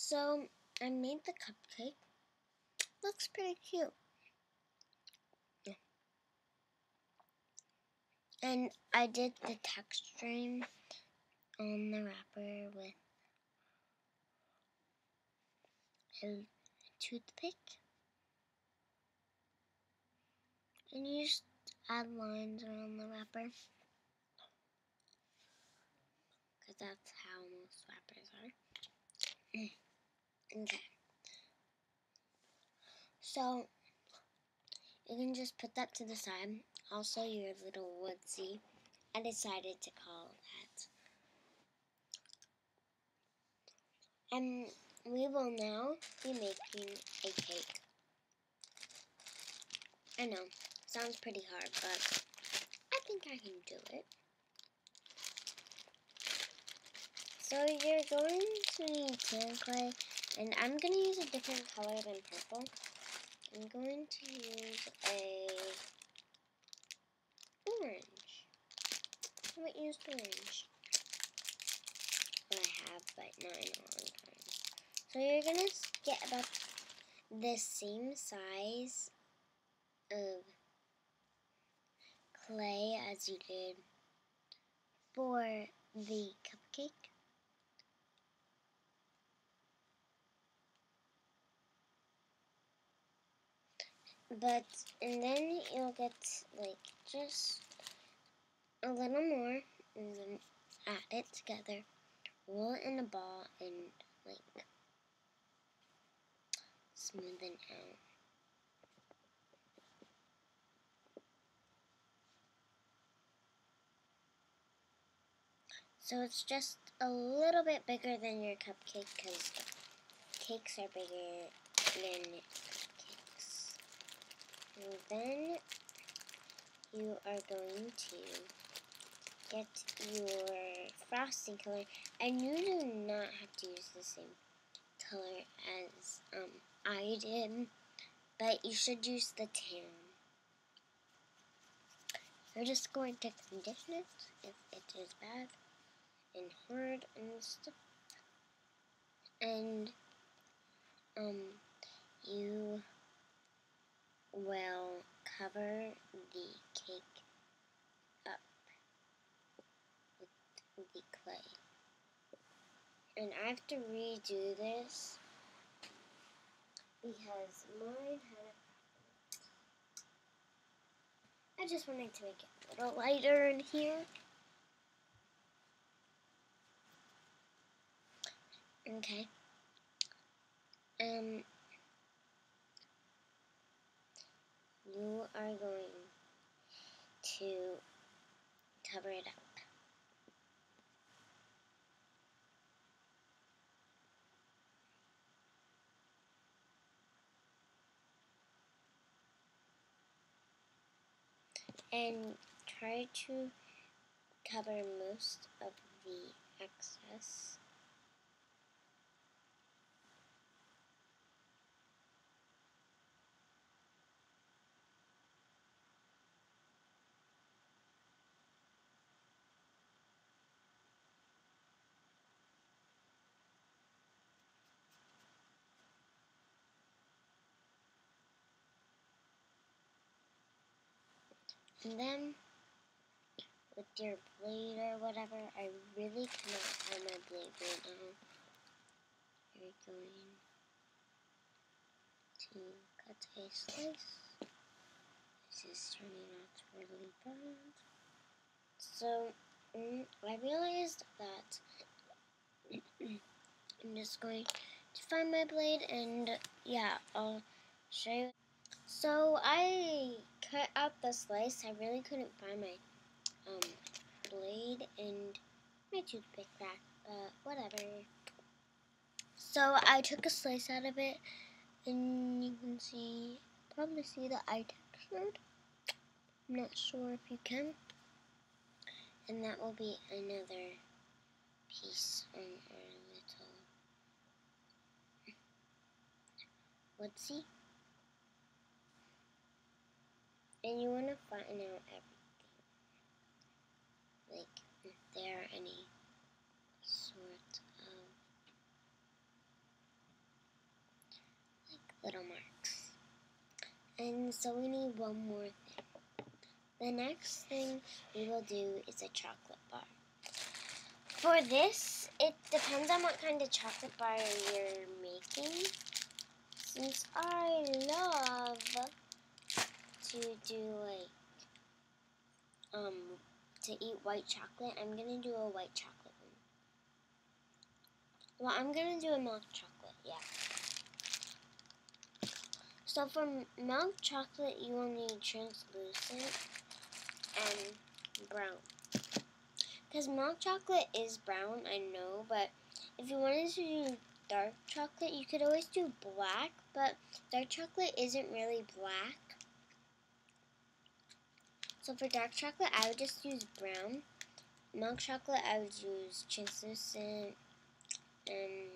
So I made the cupcake. Looks pretty cute. And I did the texturing on the wrapper with a toothpick. And you just add lines around the wrapper. Because that's how most wrappers are. Okay. So you can just put that to the side. Also your little woodsy. I decided to call that. And we will now be making a cake. I know, sounds pretty hard, but I think I can do it. So you're going to need sand clay, and I'm going to use a different color than purple. I'm going to use a orange. I haven't used orange. Well, I have, but not in a long time. So you're going to get about the same size of clay as you did for the cupcake. And then you'll get like just a little more, and then add it together, roll it in a ball, and like smoothen out. So it's just a little bit bigger than your cupcake because cakes are bigger than cupcakes. And then you are going to get your frosting color, and you do not have to use the same color as I did, but you should use the tan. You're just going to condition it if it is bad and hard and stuff, and you will cover the cake up with the clay. And I have to redo this because mine had. I just wanted to make it a little lighter in here. Okay. You are going to cover it up. And try to cover most of the excess. And then with your blade or whatever, I really cannot find my blade right now. You're going to cut a slice. This is turning out really bad. So I realized that I'm just going to find my blade, and yeah, I'll show you. So I cut out the slice. I really couldn't find my blade and my toothpick back, but whatever. So I took a slice out of it, and you can probably see that I textured. I'm not sure if you can. And that will be another piece on our little woodsy. And you want to find out everything. Like, if there are any sort of little marks. And so we need one more thing. The next thing we will do is a chocolate bar. For this, it depends on what kind of chocolate bar you're making. Since I love to do to eat white chocolate, I'm gonna do a white chocolate one. Well, I'm gonna do a milk chocolate, yeah. So for milk chocolate, you will need translucent and brown. Because milk chocolate is brown, I know, but if you wanted to do dark chocolate, you could always do black, but dark chocolate isn't really black. So for dark chocolate, I would just use brown. Milk chocolate, I would use translucent and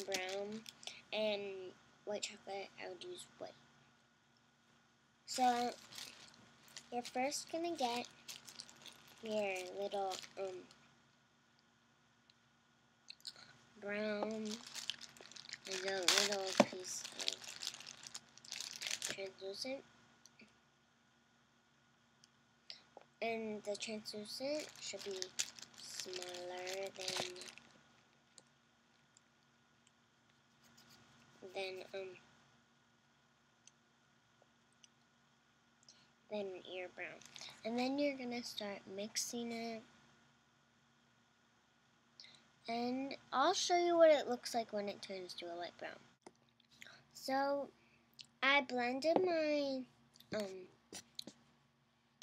brown. And white chocolate, I would use white. So you're first gonna get your little brown and a little piece of translucent. And the translucent should be smaller than your brown. And then you're gonna start mixing it. And I'll show you what it looks like when it turns to a light brown. So I blended my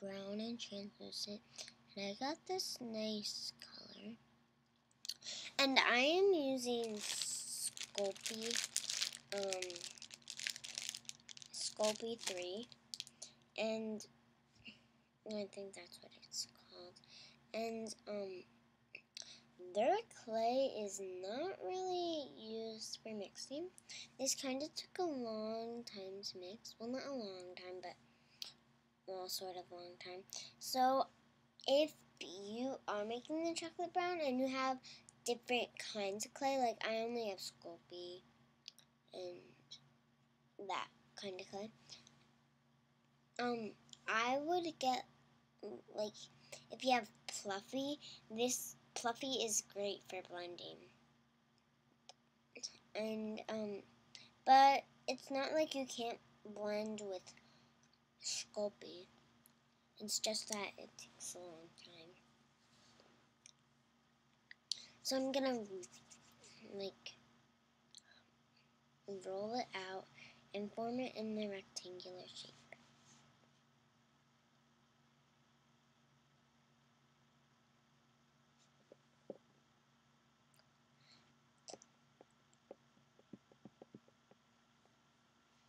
brown and translucent, and I got this nice color. And I am using Sculpey 3, and I think that's what it's called. And their clay is not really used for mixing. This kind of took a long time to mix. Well, not a long time, but well, sort of long time. So if you are making the chocolate brown and you have different kinds of clay, like I only have Sculpey and that kind of clay, I would get, like, if you have Fluffy, this Fluffy is great for blending. And, but it's not like you can't blend with Sculpey. It's just that it takes a long time. So I'm gonna, like, roll it out and form it in the rectangular shape.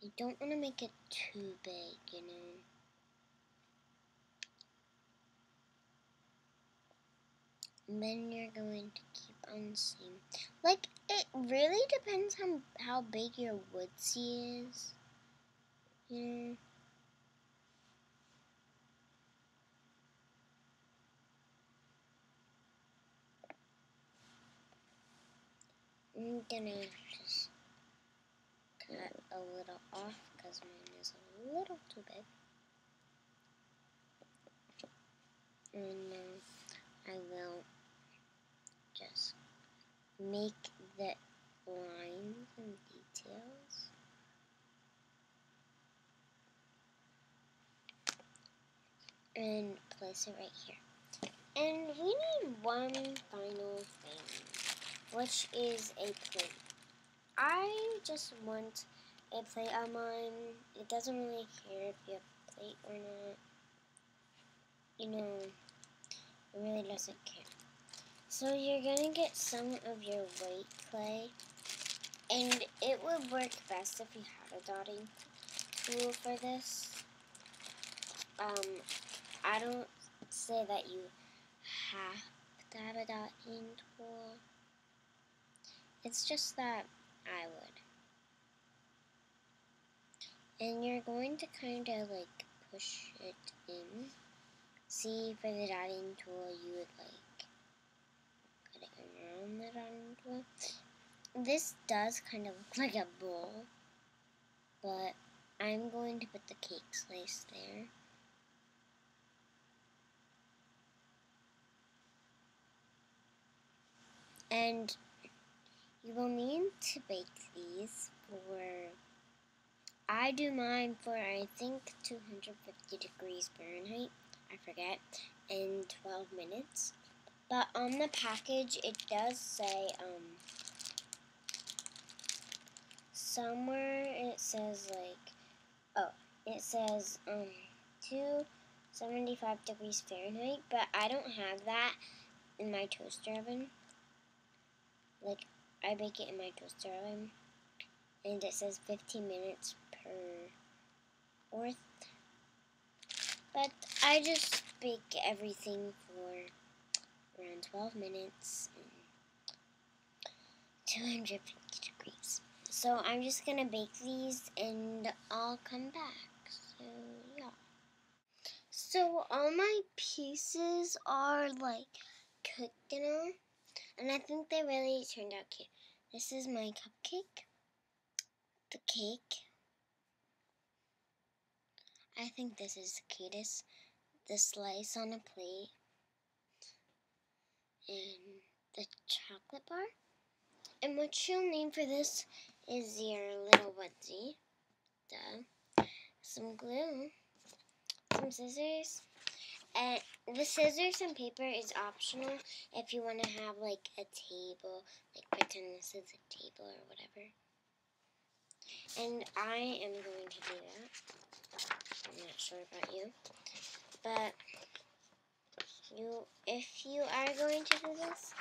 You don't want to make it too big, you know. And then you're going to keep on seeing. Like, it really depends on how big your woodsy is. You know. I'm gonna just cut a little off because mine is a little too big. And I will just make the lines and details. And place it right here. And we need one final thing, which is a plate. I just want a plate on mine. It doesn't really care if you have a plate or not. You know, it really doesn't care. So you're going to get some of your white clay. And it would work best if you had a dotting tool for this. I don't say that you have to have a dotting tool. It's just that I would. And you're going to kind of like push it in. See, for the dotting tool, you would like put it around the dotting tool. This does kind of look like a bowl. but I'm going to put the cake slice there. And you will need to bake these for, I do mine for I think 250 degrees Fahrenheit, I forget, in 12 minutes. But on the package it does say, somewhere it says it says 275 degrees Fahrenheit, but I don't have that in my toaster oven. Like, I bake it in my toaster oven, and it says 15 minutes per worth. But I just bake everything for around 12 minutes and 250 degrees. So I'm just gonna bake these and I'll come back. So yeah. So all my pieces are like cooked now, and I think they really turned out cute. This is my cupcake. The cake. I think this is the cutest. The slice on a plate. And the chocolate bar. And what you'll need for this is your little onesie. Some glue. Some scissors. And the scissors and paper is optional if you want to have like a table, like pretend this is a table or whatever. And I am going to do that. I'm not sure about you, but if you are going to do this,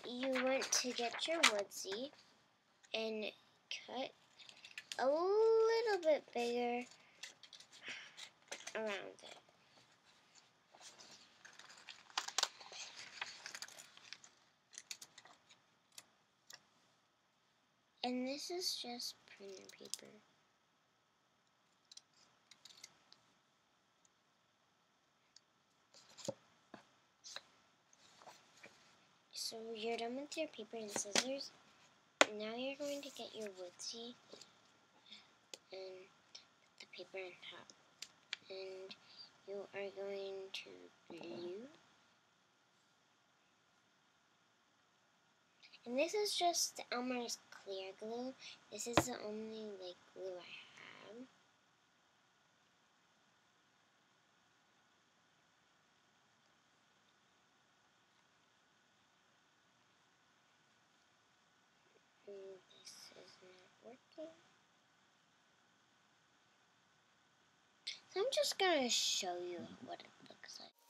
you want to get your woodsie and cut a little bit bigger around it. And this is just printer paper. So you're done with your paper and scissors. Now you're going to get your woodsie and put the paper on top. And you are going to glue. And this is just Elmer's clear glue. This is the only like glue I have. And this is not working. So I'm just gonna show you what it looks like.